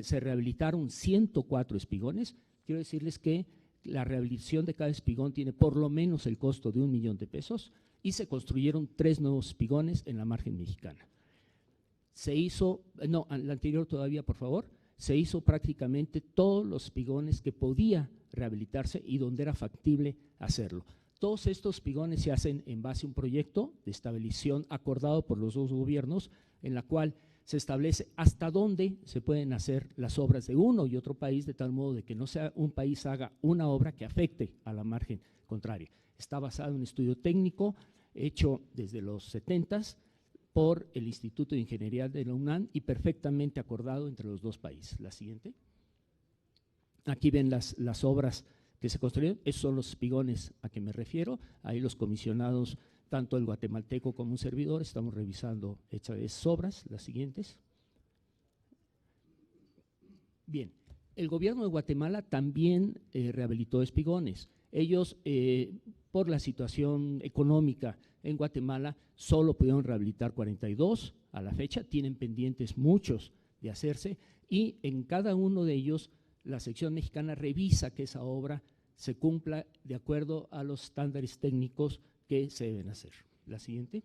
se rehabilitaron 104 espigones. Quiero decirles que la rehabilitación de cada espigón tiene por lo menos el costo de $1 millón y se construyeron 3 nuevos espigones en la margen mexicana. Se hizo, no, la anterior todavía, por favor, se hizo prácticamente todos los espigones que podía rehabilitarse y donde era factible hacerlo. Todos estos espigones se hacen en base a un proyecto de estabilización acordado por los dos gobiernos, en la cual se establece hasta dónde se pueden hacer las obras de uno y otro país, de tal modo de que no sea un país haga una obra que afecte a la margen contraria. Está basado en un estudio técnico hecho desde los 70s por el Instituto de Ingeniería de la UNAM y perfectamente acordado entre los dos países. La siguiente. Aquí ven las obras que se construyeron. Esos son los espigones a que me refiero. Ahí los comisionados, tanto el guatemalteco como un servidor, estamos revisando esas obras. Las siguientes. Bien, el gobierno de Guatemala también rehabilitó espigones. Ellos, por la situación económica en Guatemala, solo pudieron rehabilitar 42 a la fecha, tienen pendientes muchos de hacerse y en cada uno de ellos la sección mexicana revisa que esa obra se cumpla de acuerdo a los estándares técnicos que se deben hacer. La siguiente.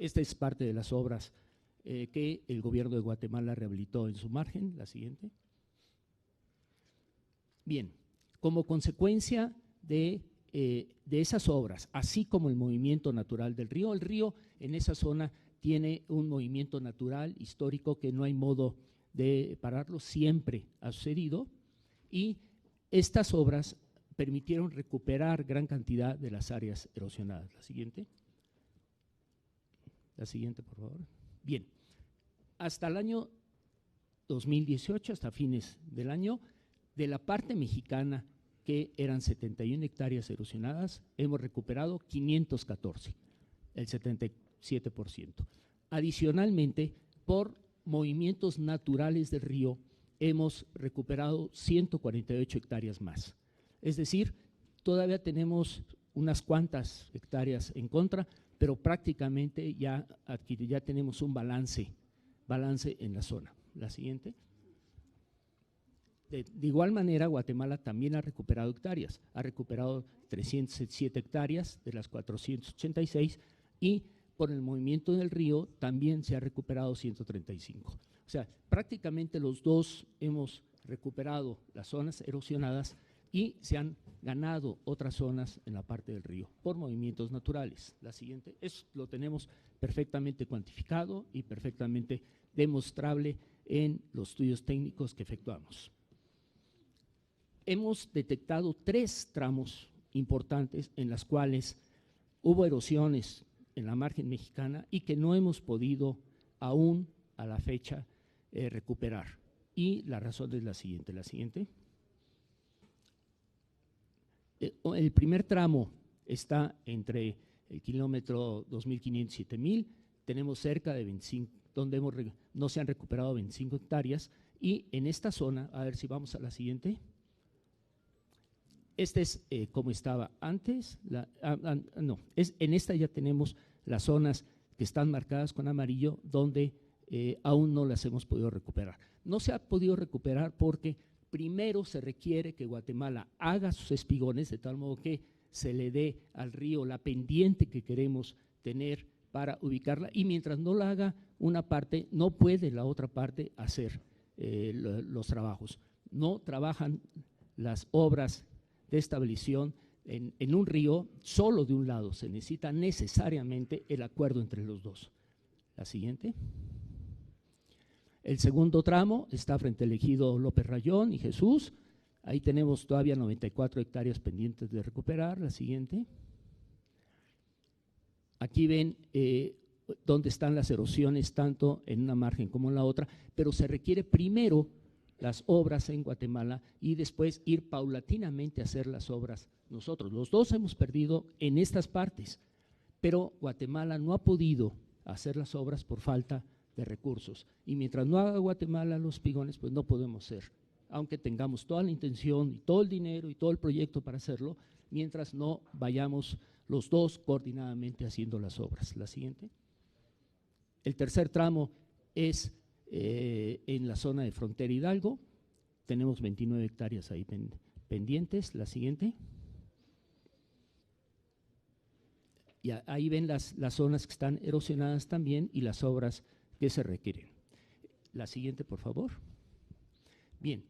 Esta es parte de las obras que el gobierno de Guatemala rehabilitó en su margen. La siguiente. Bien, como consecuencia de esas obras, así como el movimiento natural del río, el río en esa zona tiene un movimiento natural, histórico, que no hay modo de pararlo, siempre ha sucedido, y estas obras permitieron recuperar gran cantidad de las áreas erosionadas. La siguiente. La siguiente, por favor. Bien, hasta el año 2018, hasta fines del año, de la parte mexicana, que eran 71 hectáreas erosionadas, hemos recuperado 514, el 77%. Adicionalmente, por movimientos naturales del río, hemos recuperado 148 hectáreas más. Es decir, todavía tenemos unas cuantas hectáreas en contra, pero prácticamente ya tenemos un balance en la zona. La siguiente. De igual manera, Guatemala también ha recuperado hectáreas, ha recuperado 307 hectáreas de las 486 y por el movimiento del río también se ha recuperado 135. O sea, prácticamente los dos hemos recuperado las zonas erosionadas y se han ganado otras zonas en la parte del río por movimientos naturales. La siguiente, eso lo tenemos perfectamente cuantificado y perfectamente demostrable en los estudios técnicos que efectuamos. Hemos detectado 3 tramos importantes en las cuales hubo erosiones en la margen mexicana y que no hemos podido aún a la fecha recuperar. Y la razón es la siguiente. La siguiente. El primer tramo está entre el kilómetro 2500 y 7000, tenemos cerca de 25, donde no se han recuperado 25 hectáreas, y en esta zona, a ver si vamos a la siguiente. Este es como estaba antes, en esta ya tenemos las zonas que están marcadas con amarillo, donde aún no las hemos podido recuperar. No se ha podido recuperar porque primero se requiere que Guatemala haga sus espigones de tal modo que se le dé al río la pendiente que queremos tener para ubicarla, y mientras no la haga una parte, no puede la otra parte hacer los trabajos. No trabajan las obras de estabilización en un río solo de un lado, se necesita necesariamente el acuerdo entre los dos. La siguiente. El segundo tramo está frente al ejido López Rayón y Jesús, ahí tenemos todavía 94 hectáreas pendientes de recuperar. La siguiente. Aquí ven dónde están las erosiones tanto en una margen como en la otra, pero se requiere primero las obras en Guatemala y después ir paulatinamente a hacer las obras nosotros. Los dos hemos perdido en estas partes, pero Guatemala no ha podido hacer las obras por falta de recursos, y mientras no haga Guatemala los espigones, pues no podemos hacer, aunque tengamos toda la intención y todo el dinero y todo el proyecto para hacerlo, mientras no vayamos los dos coordinadamente haciendo las obras. La siguiente. El tercer tramo es en la zona de frontera Hidalgo, tenemos 29 hectáreas ahí pendientes. La siguiente. Y ahí ven las zonas que están erosionadas también y las obras que se requieren. La siguiente, por favor. Bien,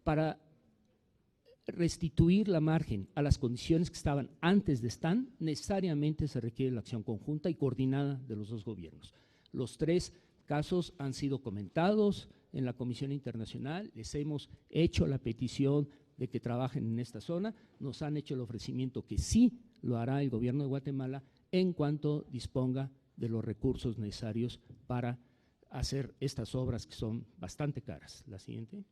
para restituir la margen a las condiciones que estaban antes de STAN, necesariamente se requiere la acción conjunta y coordinada de los dos gobiernos. Los 3 casos han sido comentados en la Comisión Internacional, les hemos hecho la petición de que trabajen en esta zona, nos han hecho el ofrecimiento que sí lo hará el gobierno de Guatemala en cuanto disponga de los recursos necesarios para hacer estas obras que son bastante caras. La siguiente.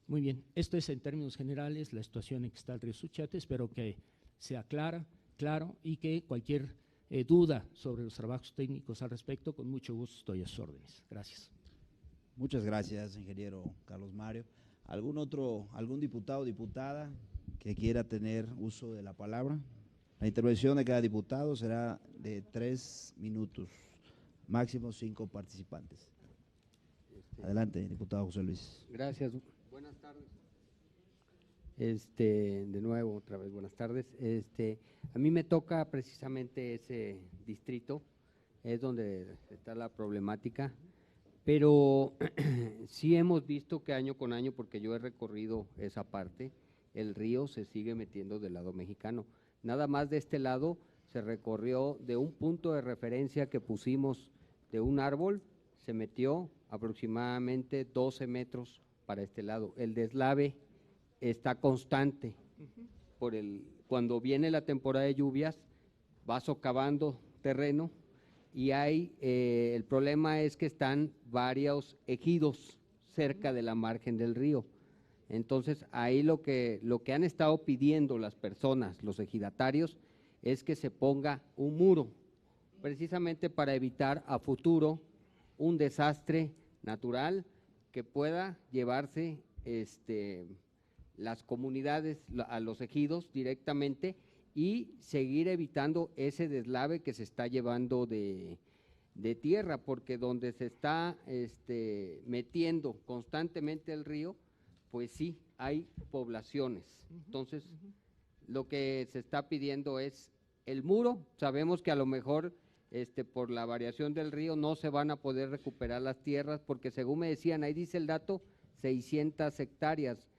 Muy bien, esto es en términos generales la situación en que está el río Suchiate. Espero que sea claro y que cualquier duda sobre los trabajos técnicos al respecto, con mucho gusto estoy a sus órdenes. Gracias. Muchas gracias, ingeniero Carlos Mario. ¿Algún diputado o diputada que quiera tener uso de la palabra? La intervención de cada diputado será de 3 minutos, máximo 5 participantes. Adelante, diputado José Luis. Gracias. Buenas tardes. De nuevo, otra vez, buenas tardes. A mí me toca precisamente ese distrito, es donde está la problemática, pero sí hemos visto que año con año, porque yo he recorrido esa parte, el río se sigue metiendo del lado mexicano. Nada más de este lado se recorrió de un punto de referencia que pusimos de un árbol, se metió aproximadamente 12 metros para este lado. El deslave está constante. Cuando viene la temporada de lluvias, va socavando terreno y el problema es que están varios ejidos cerca de la margen del río. Entonces, ahí lo que han estado pidiendo las personas, los ejidatarios, es que se ponga un muro, precisamente para evitar a futuro un desastre natural que pueda llevarse las comunidades a los ejidos directamente y seguir evitando ese deslave que se está llevando de tierra, porque donde se está metiendo constantemente el río, pues sí, hay poblaciones. Entonces, lo que se está pidiendo es el muro. Sabemos que a lo mejor por la variación del río no se van a poder recuperar las tierras, porque según me decían, ahí dice el dato, 600 hectáreas,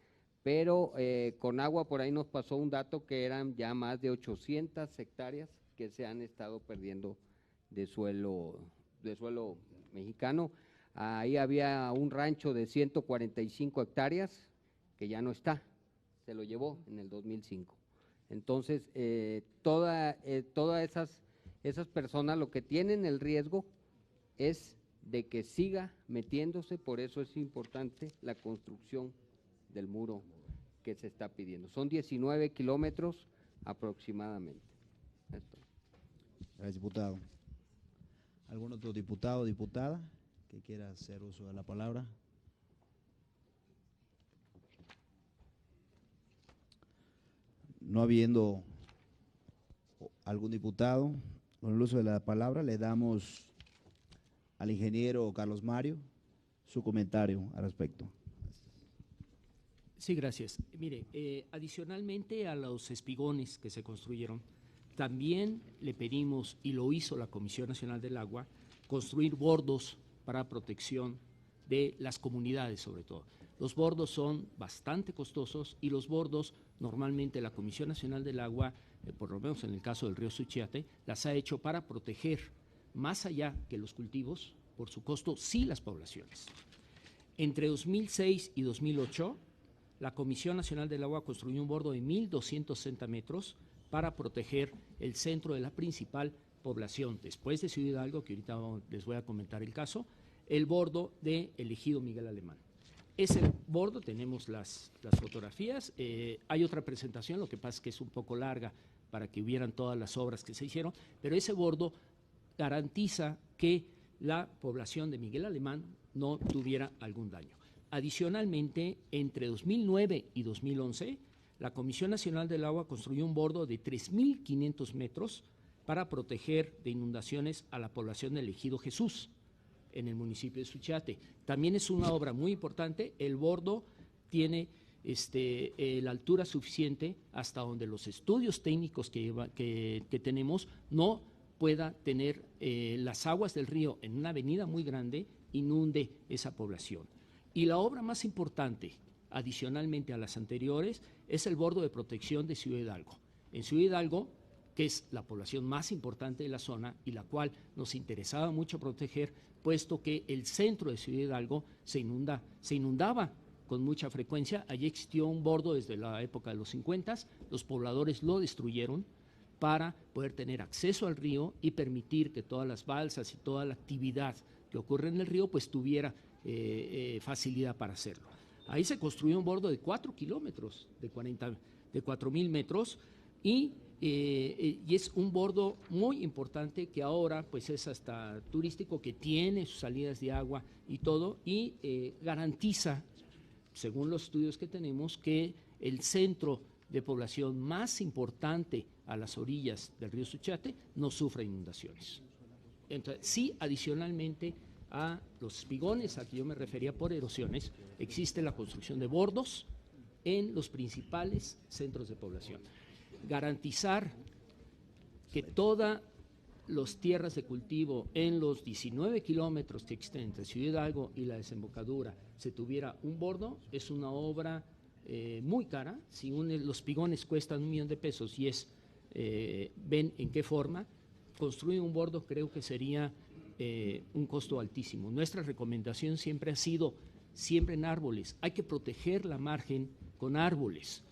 pero con agua por ahí nos pasó un dato que eran ya más de 800 hectáreas que se han estado perdiendo de suelo mexicano. Ahí había un rancho de 145 hectáreas que ya no está, se lo llevó en el 2005. Entonces, todas esas personas lo que tienen el riesgo es de que siga metiéndose, por eso es importante la construcción del muro que se está pidiendo. Son 19 kilómetros aproximadamente. Esto. Gracias, diputado. ¿Algún otro diputado o diputada que quiera hacer uso de la palabra? No habiendo algún diputado, con el uso de la palabra, le damos al ingeniero Carlos Mario su comentario al respecto. Sí, gracias. Mire, adicionalmente a los espigones que se construyeron, también le pedimos, y lo hizo la Comisión Nacional del Agua, construir bordos para protección de las comunidades sobre todo. Los bordos son bastante costosos y los bordos normalmente la Comisión Nacional del Agua, por lo menos en el caso del río Suchiate, las ha hecho para proteger más allá que los cultivos, por su costo, sí las poblaciones. Entre 2006 y 2008, la Comisión Nacional del Agua construyó un bordo de 1.260 metros para proteger el centro de la principal población, después de Ciudad Hidalgo, que ahorita les voy a comentar el caso, el bordo del ejido Miguel Alemán. Ese bordo, tenemos las fotografías, hay otra presentación, lo que pasa es que es un poco larga para que hubieran todas las obras que se hicieron, pero ese bordo garantiza que la población de Miguel Alemán no tuviera algún daño. Adicionalmente, entre 2009 y 2011, la Comisión Nacional del Agua construyó un bordo de 3.500 metros para proteger de inundaciones a la población del ejido Jesús, en el municipio de Suchiate. También es una obra muy importante. El bordo tiene la altura suficiente hasta donde los estudios técnicos que tenemos no pueda tener las aguas del río en una avenida muy grande, inunde esa población. Y la obra más importante, adicionalmente a las anteriores, es el bordo de protección de Ciudad Hidalgo. En Ciudad Hidalgo, que es la población más importante de la zona y la cual nos interesaba mucho proteger, puesto que el centro de Ciudad Hidalgo se inundaba con mucha frecuencia. Allí existió un bordo desde la época de los 50, los pobladores lo destruyeron para poder tener acceso al río y permitir que todas las balsas y toda la actividad que ocurre en el río pues tuviera facilidad para hacerlo. Ahí se construyó un bordo de 4 kilómetros, de 4.000 metros, y es un bordo muy importante que ahora pues es hasta turístico, que tiene sus salidas de agua y todo, y garantiza, según los estudios que tenemos, que el centro de población más importante a las orillas del río Suchiate no sufra inundaciones. Entonces, sí, adicionalmente a los espigones a que yo me refería por erosiones, existe la construcción de bordos en los principales centros de población. Garantizar que todas las tierras de cultivo en los 19 kilómetros que existen entre Ciudad Hidalgo y la desembocadura se tuviera un bordo es una obra muy cara. Si los pigones cuestan $1 millón de pesos y ven en qué forma, construir un bordo creo que sería un costo altísimo. Nuestra recomendación siempre ha sido siembren árboles, hay que proteger la margen con árboles.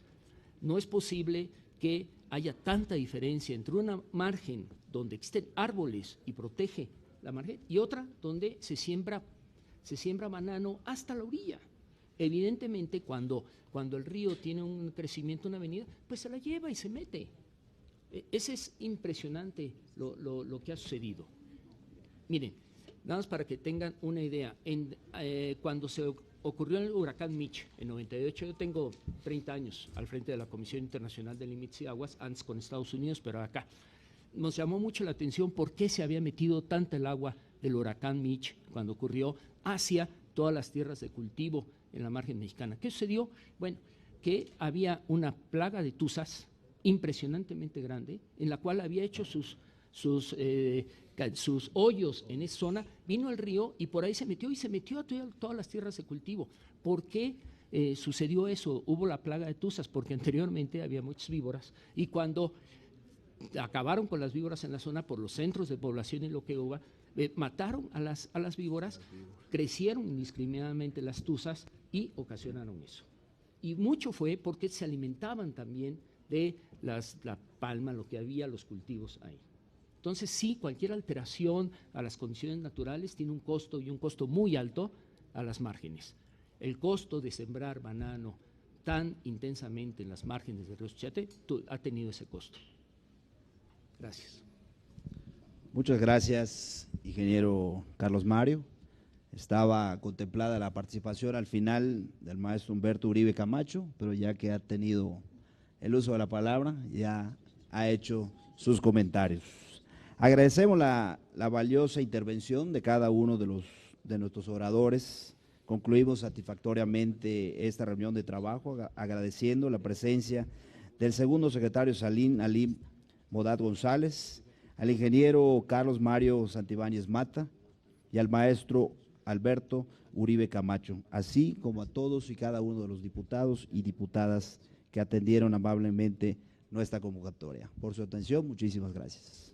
No es posible que haya tanta diferencia entre una margen donde existen árboles y protege la margen y otra donde se siembra banano hasta la orilla. Evidentemente, cuando el río tiene un crecimiento, una avenida, pues se la lleva y se mete. Ese es impresionante lo que ha sucedido. Miren, nada más para que tengan una idea, cuando se ocurrió el huracán Mitch en 98, yo tengo 30 años al frente de la Comisión Internacional de Límites y Aguas, antes con Estados Unidos, pero acá. Nos llamó mucho la atención por qué se había metido tanta el agua del huracán Mitch cuando ocurrió hacia todas las tierras de cultivo en la margen mexicana. ¿Qué sucedió? Bueno, que había una plaga de tuzas impresionantemente grande, en la cual había hecho sus hoyos en esa zona, vino el río y por ahí se metió a todas las tierras de cultivo. ¿Por qué sucedió eso? Hubo la plaga de tuzas, porque anteriormente había muchas víboras y cuando acabaron con las víboras en la zona por los centros de población y lo que hubo, mataron a las víboras, crecieron indiscriminadamente las tuzas y ocasionaron eso. Y mucho fue porque se alimentaban también de la palma, lo que había, los cultivos ahí. Entonces sí, cualquier alteración a las condiciones naturales tiene un costo y un costo muy alto a las márgenes. El costo de sembrar banano tan intensamente en las márgenes del río Suchiate ha tenido ese costo. Gracias. Muchas gracias, ingeniero Carlos Mario. Estaba contemplada la participación al final del maestro Humberto Uribe Camacho, pero ya que ha tenido el uso de la palabra, ya ha hecho sus comentarios. Agradecemos la valiosa intervención de cada uno de nuestros oradores. Concluimos satisfactoriamente esta reunión de trabajo, agradeciendo la presencia del segundo secretario Salim Alim Modat González, al ingeniero Carlos Mario Santibáñez Mata y al maestro Alberto Uribe Camacho, así como a todos y cada uno de los diputados y diputadas que atendieron amablemente nuestra convocatoria. Por su atención, muchísimas gracias.